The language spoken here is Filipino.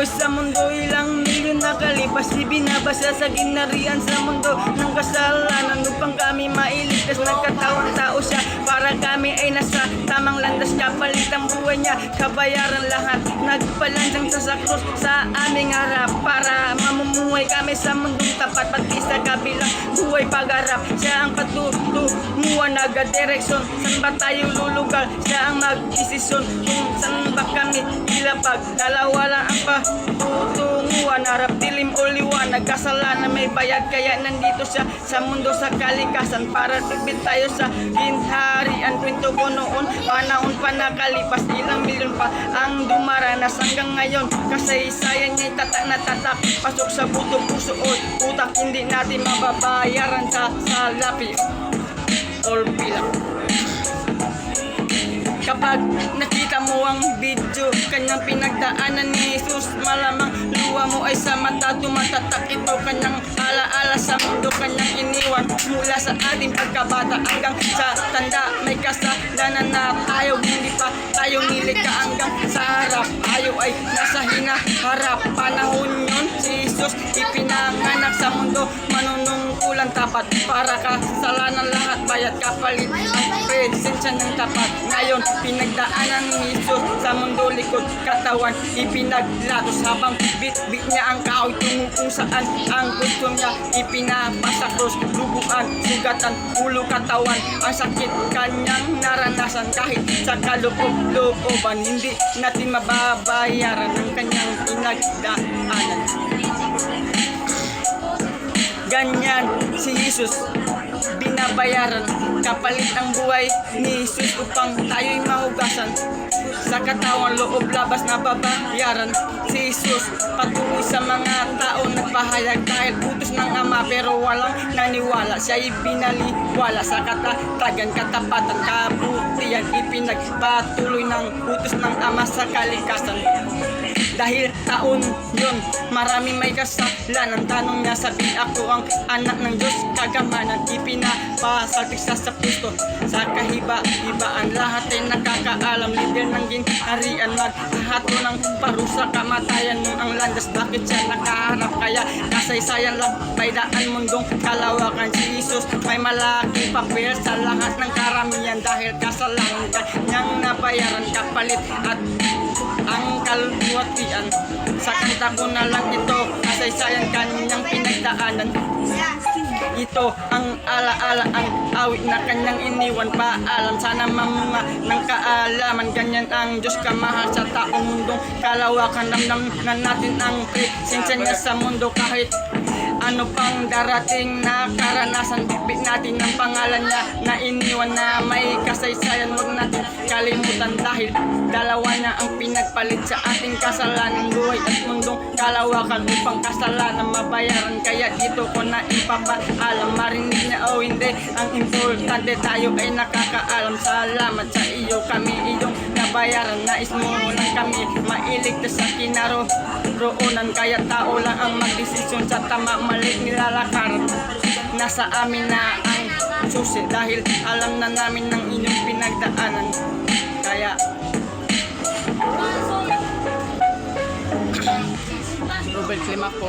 buhay sa mundo, ilang milyon nakalipas, ibinabasa sa ginarian sa mundo ng kasalanan upang kami mailigtas. Nagkatawang tao siya para kami ay nasa tamang landas. Kapalit ang buhay niya, kabayaran lahat. Nagpalansang sa krus sa aming harap para mamumuhay kami sa mundong tapat. Pati sa kabilang buhay pagharap, siya ang patutunguhan, nagadireksyon. San ba tayo lulugar? Siya ang magdesisyon kung saan ba kami ilapag. Dalawa lang ang patutunguhan, harap dilim o liwanag. Kasalanan may bayad, kaya nandito siya sa mundo sa kalikasan para tibit tayo sa ginharian. Kwento ko noon, panahon pa nakalipas, ilang milyon pa ang dumaranas hanggang ngayon. Kasaysayan niya'y tatak na tatak, pasok sa buto, puso o utak. Hindi natin mababayaran sa salapi or pilak. Kapag nakita mo ang video, kanyang pinagdaanan ni Jesus, malamang luha mo ay sa mata tumatatak. Ito kanyang alaala sa mundo, kanyang iniwan mula sa ating pagkabata hanggang sa tanda. May kasalanan na tayo, hindi pa tayo nilikha hanggang sa harap. Tayo ay nasa hinaharap. Panahon yun, si Jesus ipinanganak sa mundo, manunungkulan tapat para kasalanan lahat, bayad kapalit ang presensya ng tapat. Ngayon pinagdaanan ni Jesus sa mundo, likod katawan ipinaglatos habang bit-bit niya ang kahoy tungo kung saan ang gusto niya ipinapasa krus. Duguan, sugatan, ulo, katawan, ang sakit kanyang naranasan. Kahit sa kaloob-looban, hindi natin mababayaran ang kanyang pinagdaanan. Ganyan si Jesus, binabayaran, kapalit ang buhay ni Jesus upang tayo'y mahugasan. Sa katawang loob labas na babayaran, si Jesus patuloy sa mga tao nagpahayag dahil utos ng Ama pero walang naniwala. Siya'y binaliwala sa katatagan, katapatan, kabutihan, ipinagpatuloy ng utos ng Ama sa kalikasan. Dahil taon yun, marami may kasalanan. Tanong niya, sabi ako ang anak ng Diyos, kagamanan. Ipinapasaltik sa pusto, sa kahiba-hibaan. Lahat ay nakakaalam, lider ng ginharian. Maghahato ng parusa, kamatayan mo ang landas. Bakit siya nakaharap? Kaya kasaysayan lang, baydaan mundong kalawakan. Si Jesus may malaking papel sa lahat ng karamihan. Dahil kasalanan kanyang nabayaran, kapalit at ang kalwatian. Sa kanta ko na lang ito, kasaysayan kanyang pinagdaanan. Ito ang alaala, ang awit na kanyang iniwan. Paalam, sana mamunga ng kaalaman. Ganyan ang Diyos kamahal sa taong mundong kalawakan. Ramdam na natin ang presensya niya sa mundo. Kahit ano pang darating na karanasan, bibig natin ang pangalan niya na iniwan na may kasaysayan. Huwag natin kalimutan dahil dalawa niya ang pinagpalit sa ating kasalanan. Buhay at mundong kalawakan upang kasalanan mabayaran. Kaya dito ko na ipapaalam, marinig niya o hindi, ang importante tayo ay nakakaalam. Salamat sa iyo, kami iyong nabayaran. Nais mo lang kami mailigtas sa kinaroroonan. Kaya tao lang ang magdesisyon sa tama mali nilalakaran. Nasa amin na ang susi dahil alam na namin ng inyong pinagdaanan. Kaya Robert Climaco.